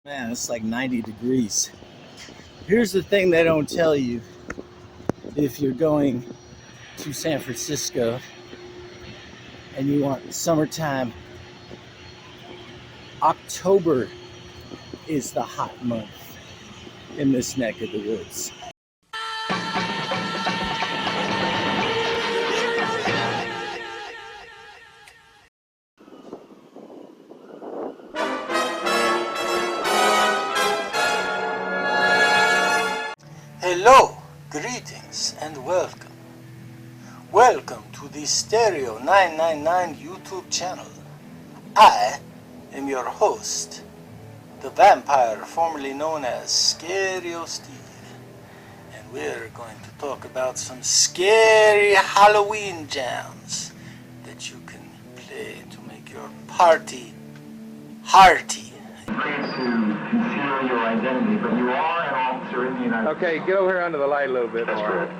Man, it's like 90 degrees. Here's the thing they don't tell you if you're going to San Francisco and you want summertime. October is the hot month in this neck of the woods. Hello, greetings, and welcome. Welcome to the Stereo 999 YouTube channel. I am your host, the vampire formerly known as Scario Steve. And we're going to talk about some scary Halloween jams that you can play to make your party hearty. Free to conceal your identity, but you are an officer in the United States. Okay, get over here under the light a little bit That's more. correct.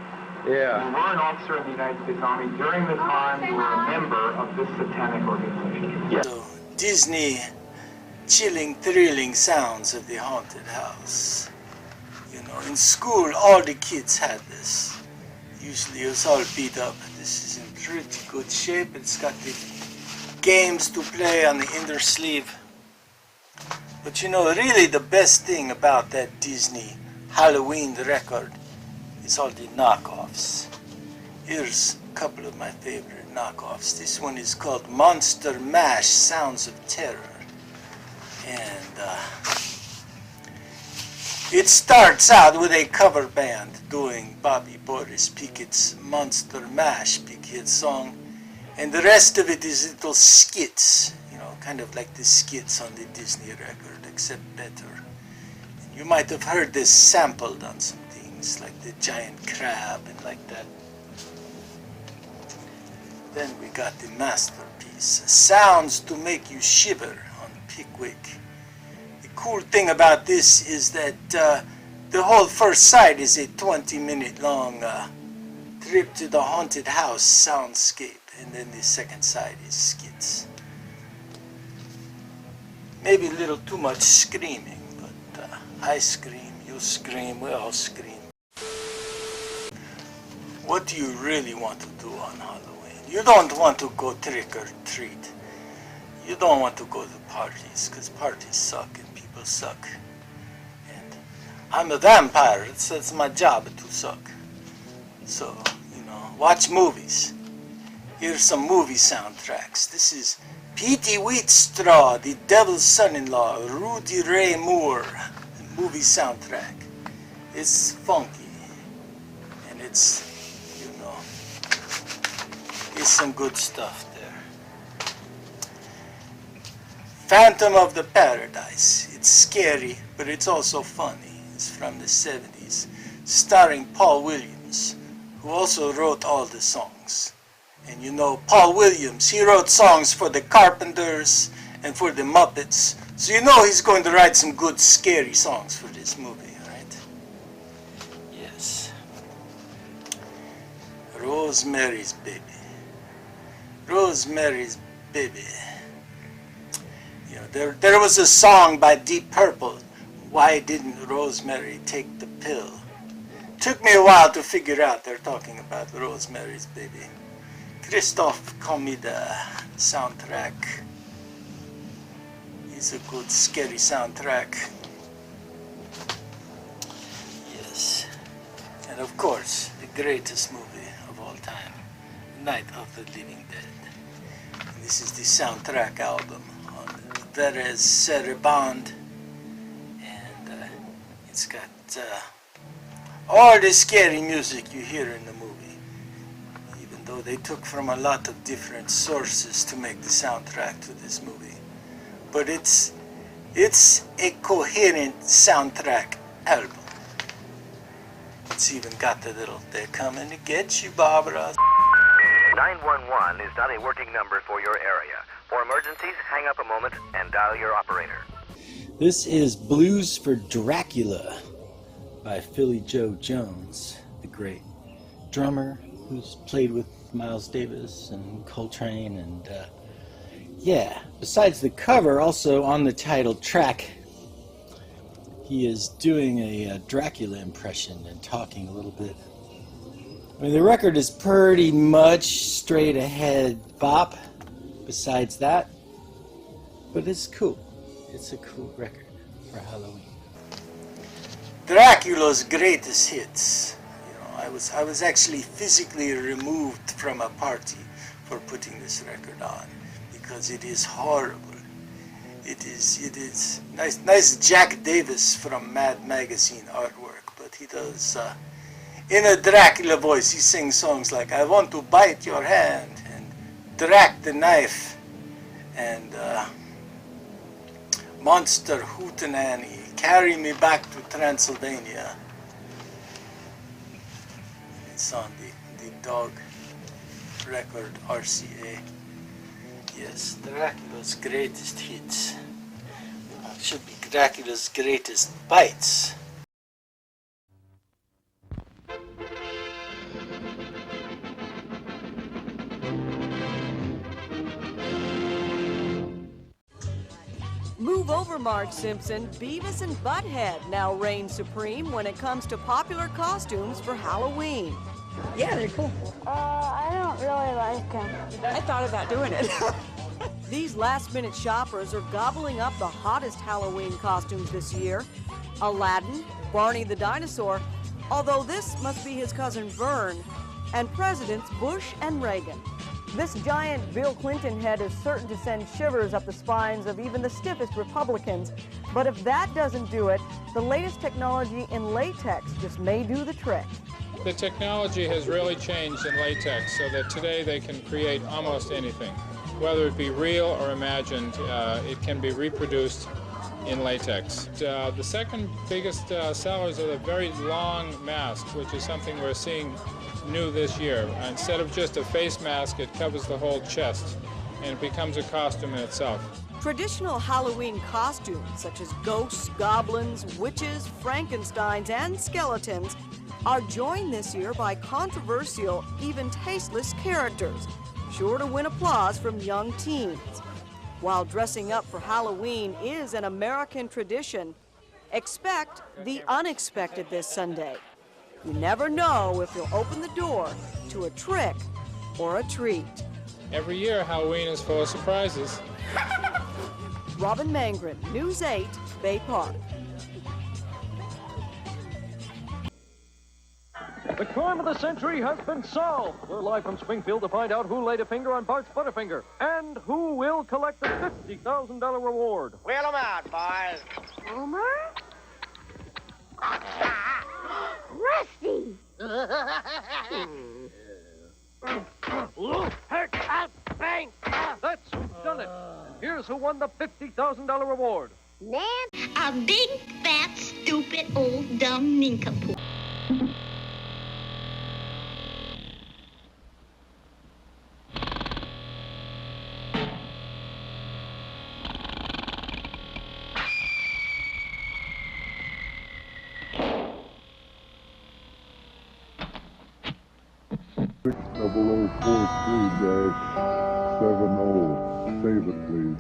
Yeah. You were an officer in the United States Army during the time you were a member of this satanic organization. Yes. So, Disney chilling, thrilling sounds of the haunted house. You know, in school, all the kids had this. Usually it's all beat up. This is in pretty good shape. It's got the games to play on the inner sleeve. But you know, really the best thing about that Disney Halloween record is all the knockoffs. Here's a couple of my favorite knockoffs. This one is called Monster Mash Sounds of Terror. And it starts out with a cover band doing Bobby Boris Pickett's Monster Mash big hit song. And the rest of it is little skits, you know, kind of like the skits on the Disney record, except better. And you might have heard this sampled on some things, like the giant crab and like that. Then we got the masterpiece, Sounds to Make You Shiver on Pickwick. The cool thing about this is that the whole first side is a 20-minute long trip to the haunted house soundscape, and then the second side is skits. Maybe a little too much screaming, but I scream, you scream, we all scream. What do you really want to do on Halloween? You don't want to go trick or treat. You don't want to go to parties, because parties suck and people suck. And I'm a vampire, it's my job to suck. So, you know, watch movies. Here's some movie soundtracks. This is Petey Wheatstraw, The Devil's Son-in-Law, Rudy Ray Moore, movie soundtrack. It's funky, and it's, you know, it's some good stuff there. Phantom of the Paradise. It's scary, but it's also funny. It's from the 70s, starring Paul Williams, who also wrote all the songs. And you know, Paul Williams, he wrote songs for the Carpenters and for the Muppets. So you know he's going to write some good scary songs for this movie, right? Yes. Rosemary's Baby. Rosemary's Baby. You know, there was a song by Deep Purple, Why Didn't Rosemary Take the Pill? Took me a while to figure out they're talking about Rosemary's Baby. Christophe Comida soundtrack. It's a good scary soundtrack. Yes. And of course, the greatest movie of all time, Night of the Living Dead. And this is the soundtrack album on Perez Seraband. And it's got all the scary music you hear in the movie. Though they took from a lot of different sources to make the soundtrack to this movie. But it's a coherent soundtrack album. It's even got the little, they're coming to get you, Barbara. 911 is not a working number for your area. For emergencies, hang up a moment and dial your operator. This is Blues for Dracula by Philly Joe Jones, the great drummer who's played with Miles Davis and Coltrane, and yeah, besides the cover, also on the title track he is doing a Dracula impression and talking a little bit. I mean, the record is pretty much straight ahead bop, besides that, but it's cool. It's a cool record for Halloween. Dracula's greatest hits. You know, I was actually physically removed from a party for putting this record on because it is horrible. It is nice Jack Davis from Mad Magazine artwork, but he does in a Dracula voice. He sings songs like "I want to bite your hand" and "Drac the knife" and "Monster Hootenanny, carry me back to Transylvania." It's on the Dog record, RCA. Yes, Dracula's greatest hits. Should be Dracula's greatest bites. Move over, Marge Simpson. Beavis and Butthead now reign supreme when it comes to popular costumes for Halloween. Yeah, they're cool. I don't really like them. I thought about doing it. These last-minute shoppers are gobbling up the hottest Halloween costumes this year. Aladdin, Barney the Dinosaur, although this must be his cousin Vern, and Presidents Bush and Reagan. This giant Bill Clinton head is certain to send shivers up the spines of even the stiffest Republicans. But if that doesn't do it, the latest technology in latex just may do the trick. The technology has really changed in latex so that today they can create almost anything. Whether it be real or imagined, it can be reproduced in latex. The second biggest sellers are the very long masks, which is something we're seeing new this year. Instead of just a face mask, it covers the whole chest, and it becomes a costume in itself. Traditional Halloween costumes, such as ghosts, goblins, witches, Frankensteins, and skeletons, are joined this year by controversial, even tasteless characters, sure to win applause from young teens. While dressing up for Halloween is an American tradition, expect the unexpected this Sunday. You never know if you'll open the door to a trick or a treat. Every year, Halloween is full of surprises. Robin Mangren, News 8, Bay Park. The crime of the century has been solved. We're live from Springfield to find out who laid a finger on Bart's Butterfinger and who will collect the $50,000 reward. Wheel them out, boys. Homer? Rusty! Look, heck, bang! That's who's done it. And here's who won the $50,000 reward. Man, a big, fat, stupid, old, dumb nincompoop. Save it, please.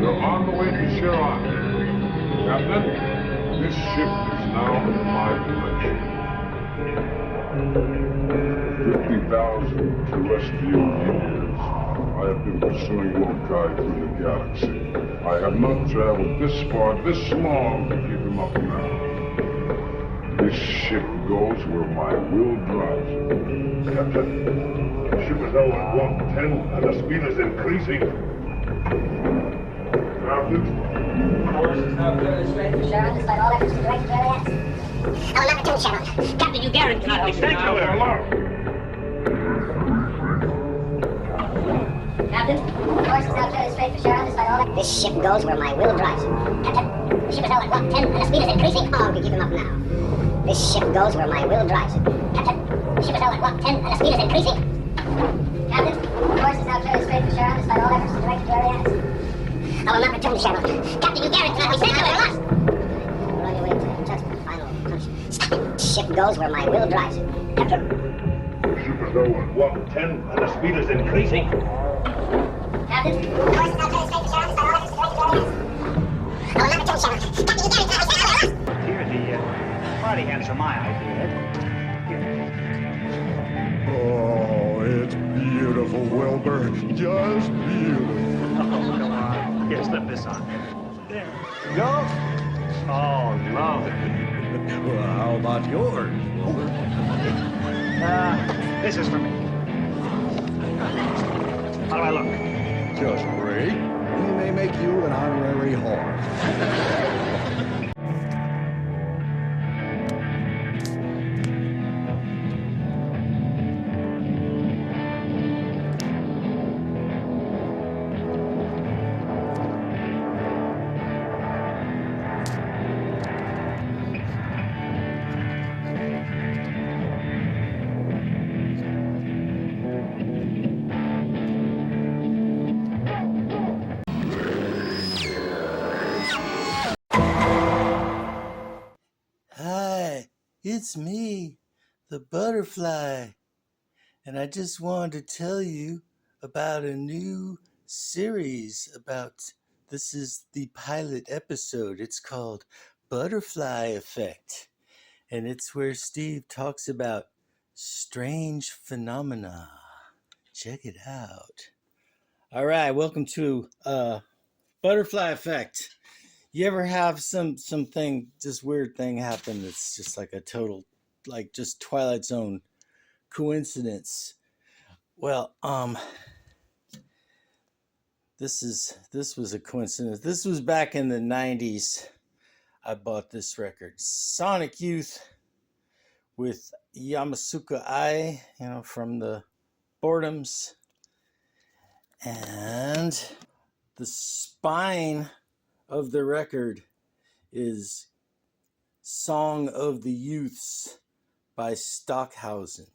You're on the way to Sharon. Captain, this ship is now in my possession. 50,000 terrestrial years. I have been pursuing your guide through the galaxy. I have not traveled this far, this long to keep him up now. This ship goes where my will drives it. Captain, the ship is now at Mach 10 and the speed is increasing. Captain? Course is now clearly straight for Sharon, despite all efforts to direct the LAX. I'll never tell Sharon. Captain, you guarantee Thank you, Captain, course is now clearly straight for Sharon, despite all that. This ship goes where my will drives it. Captain, the ship is now at Mach 10 and the speed is increasing. Oh, we keep him up now. This ship goes where my will drives it. Captain, the ship is now at Mach 10 and the speed is increasing. Captain, course is now clearly straight for Sharon, despite all efforts to direct the LAX. I will not return to Sharon. Captain, you guarantee we said so or lost. We're on your way to judgment, final punch. Ship goes where my will drives it. Captain. Ship is now at Mach 10 and the speed is increasing. Captain. Course is now clear straight to Sharon, despite all efforts to direct it to Sharon. I will not return Sharon. Captain, you got it. Here, the party hats are my idea. Oh, it's beautiful, Wilbur. Just beautiful. Oh, come on. Here, slip this on. There. Go. Oh, lovely. Well, how about yours, Wilbur? This is for me. How do I look? Just great. We may make you an honorary whore. Hi, it's me, the butterfly, and I just wanted to tell you about a new series this is the pilot episode. It's called Butterfly Effect, and it's where Steve talks about strange phenomena. Check it out. All right, welcome to Butterfly Effect. You ever have something, just weird thing happen that's just like a total, like just Twilight Zone coincidence? Well, this was a coincidence. This was back in the 90s. I bought this record, Sonic Youth with Yamasuka Ai, from the Boredoms. And the spine of the record is Song of the Youths by Stockhausen.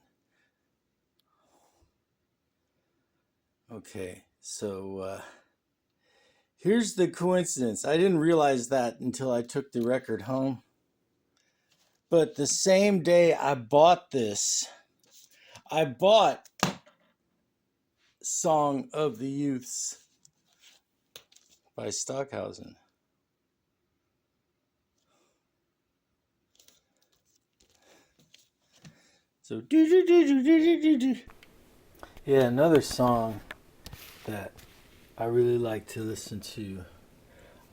Okay, so here's the coincidence. I didn't realize that until I took the record home. But the same day I bought this, I bought Song of the Youths by Stockhausen. So yeah, another song that I really like to listen to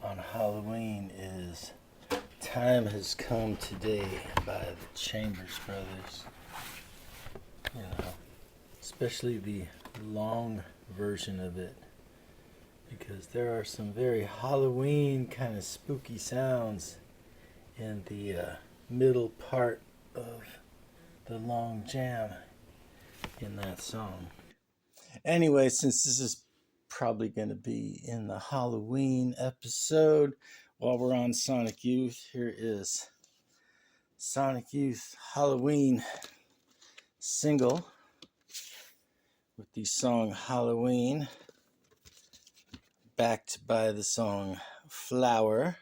on Halloween is Time Has Come Today by the Chambers Brothers. Especially the long version of it, because there are some very Halloween kind of spooky sounds in the middle part of the long jam in that song. Anyway, since this is probably going to be in the Halloween episode, while we're on Sonic Youth, here is Sonic Youth Halloween single with the song Halloween, backed by the song Flower.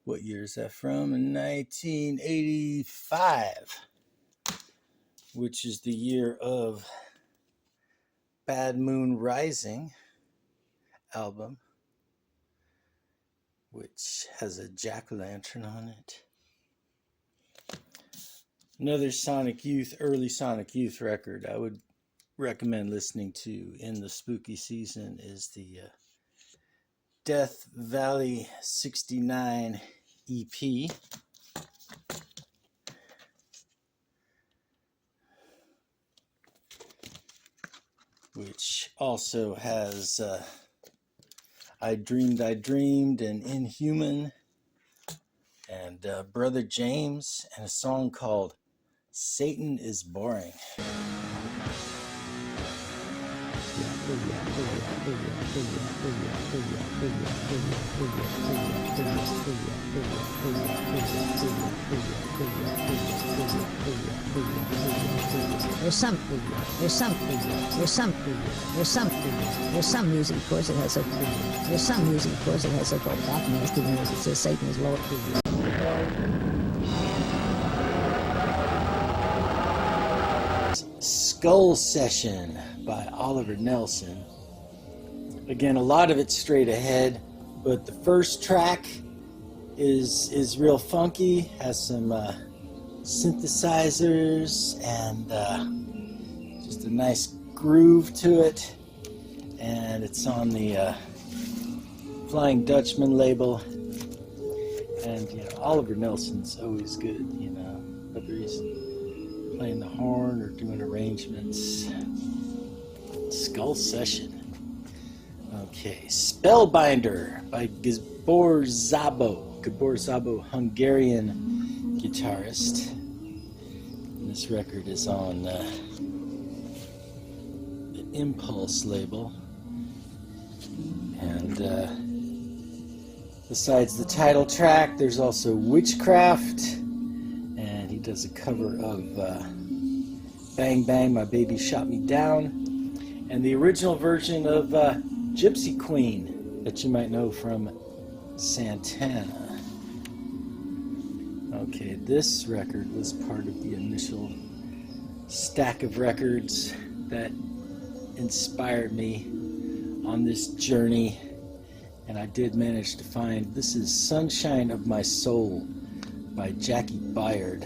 What year is that from? 1985, which is the year of Bad Moon Rising album, which has a jack-o'-lantern on it. Another Sonic Youth, early Sonic Youth record I would recommend listening to in the spooky season is the Death Valley 69 EP. Which also has I Dreamed, and Inhuman, and Brother James, and a song called Satan is Boring. There's some music, of course, it has a go back nasty music. It says Satan is Lord. Skull Session by Oliver Nelson. Again, a lot of it's straight ahead, but the first track is real funky, has some synthesizers and just a nice groove to it, and it's on the Flying Dutchman label. And you know, Oliver Nelson's always good, you know, whether he's playing the horn or doing arrangements. Skull Session. Okay, Spellbinder by Gabor Szabo. Gabor Szabo, Hungarian guitarist. And this record is on the Impulse label. And besides the title track, there's also Witchcraft. And he does a cover of Bang Bang, My Baby Shot Me Down. And the original version of Gypsy Queen that you might know from Santana. Okay, this record was part of the initial stack of records that inspired me on this journey, and I did manage to find, this is Sunshine of My Soul by Jackie Byard.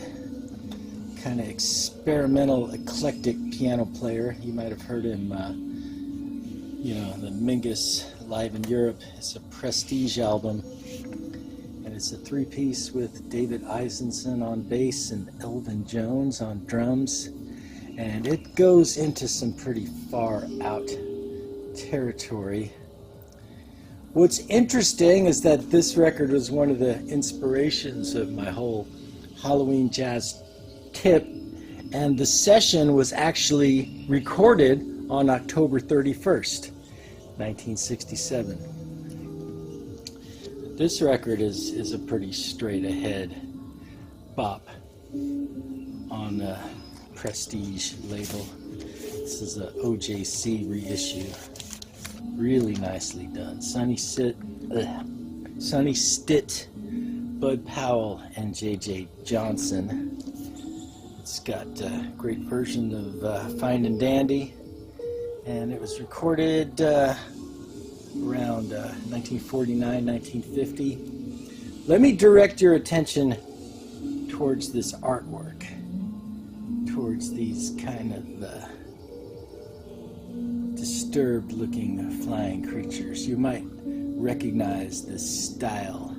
Kind of experimental, eclectic piano player. You might have heard him, you know, the Mingus live in Europe. It's a Prestige album, and it's a three-piece with David Eisenson on bass and Elvin Jones on drums, and it goes into some pretty far out territory. What's interesting is that this record was one of the inspirations of my whole Halloween jazz tip, and the session was actually recorded on October 31st, 1967. This record is a pretty straight ahead bop on the Prestige label. This is a OJC reissue. Really nicely done. Sonny Stitt, Bud Powell, and J.J. Johnson. It's got a great version of Fine and Dandy, and it was recorded around 1949, 1950. Let me direct your attention towards this artwork, towards these kind of disturbed looking flying creatures. You might recognize this style.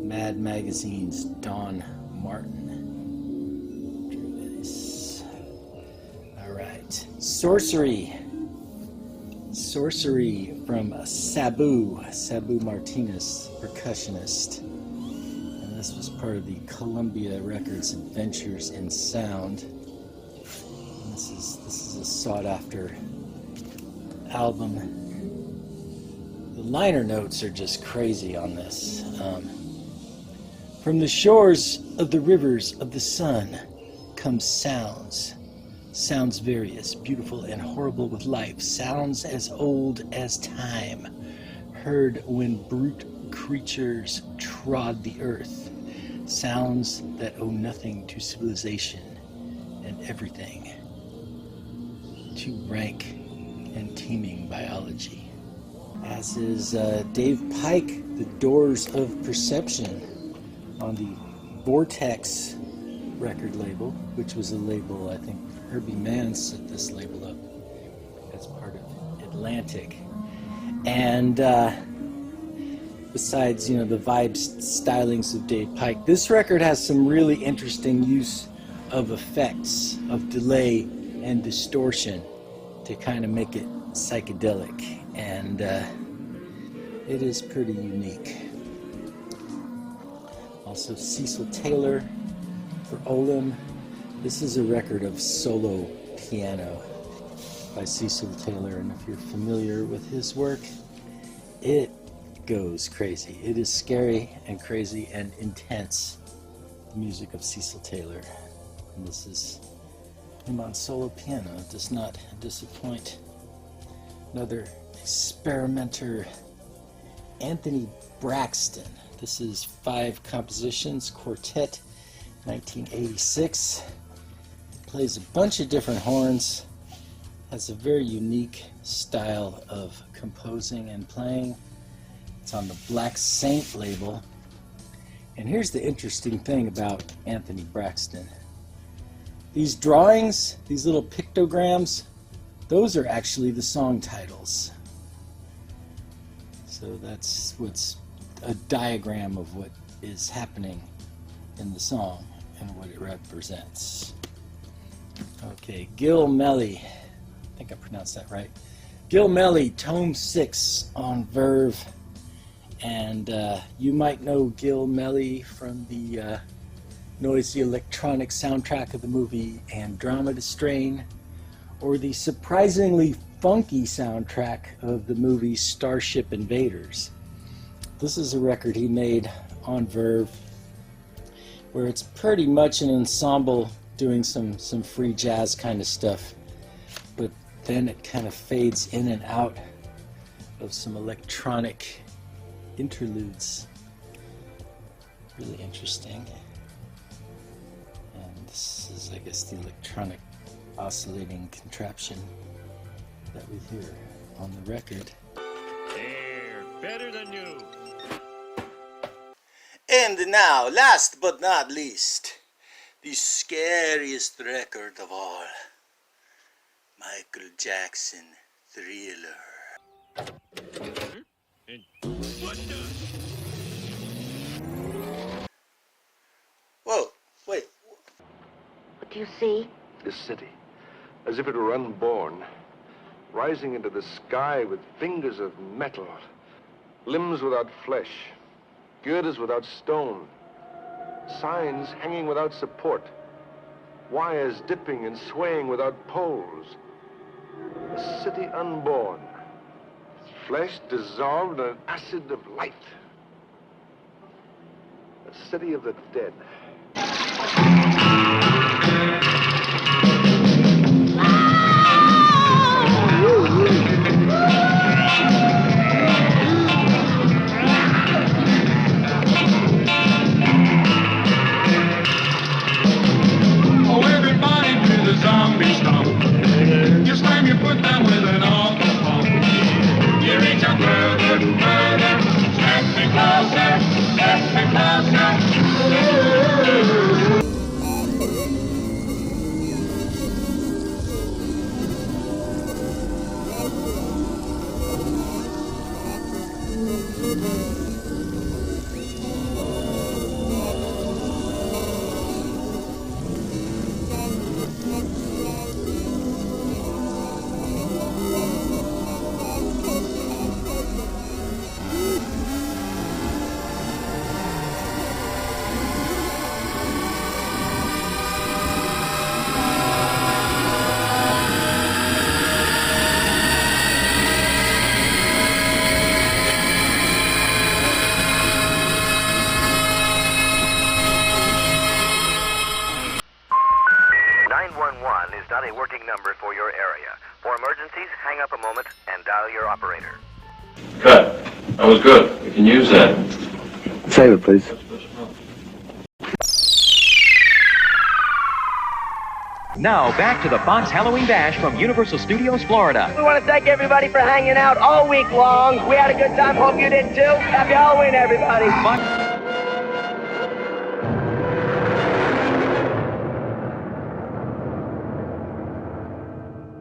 Mad Magazine's Don Martin. Alright. Sorcery from Sabu Martinez, percussionist. And this was part of the Columbia Records Adventures in Sound. And this is a sought after album. The liner notes are just crazy on this. From the shores of the rivers of the sun come sounds various, beautiful and horrible with life, sounds as old as time, heard when brute creatures trod the earth, sounds that owe nothing to civilization and everything to rank and teeming biology. As is Dave Pike, The Doors of Perception, on the Vortex record label, which was a label, I think Herbie Mann set this label up as part of Atlantic. And besides, you know, the vibe stylings of Dave Pike, this record has some really interesting use of effects, of delay and distortion to kind of make it psychedelic, and it is pretty unique. Also Cecil Taylor for Olim. This is a record of solo piano by Cecil Taylor, and if you're familiar with his work, it goes crazy. It is scary and crazy and intense, the music of Cecil Taylor. And this is him on solo piano. It does not disappoint. Another experimenter, Anthony Braxton. This is 5 compositions, quartet, 1986. plays a bunch of different horns, has a very unique style of composing and playing. It's on the Black Saint label. And here's the interesting thing about Anthony Braxton. These drawings, these little pictograms, those are actually the song titles. So that's what's a diagram of what is happening in the song and what it represents. Okay, Gil Melly. I think I pronounced that right. Gil Melly, Tome 6 on Verve. And you might know Gil Melly from the noisy electronic soundtrack of the movie Andromeda Strain, or the surprisingly funky soundtrack of the movie Starship Invaders. This is a record he made on Verve, where it's pretty much an ensemble doing some free jazz kind of stuff, but then it kind of fades in and out of some electronic interludes. Really interesting. And this is, I guess, the electronic oscillating contraption that we hear on the record. They're better than you. And now, last but not least, the scariest record of all, Michael Jackson, Thriller. Whoa, wait. What do you see? This city, as if it were unborn, rising into the sky with fingers of metal, limbs without flesh, girders without stone, signs hanging without support, wires dipping and swaying without poles. A city unborn, flesh dissolved in an acid of light. A city of the dead. Hang up a moment and dial your operator. Cut. That was good. We can use that. Save it, please. Now, back to the Fox Halloween Bash from Universal Studios, Florida. We want to thank everybody for hanging out all week long. We had a good time. Hope you did too. Happy Halloween, everybody.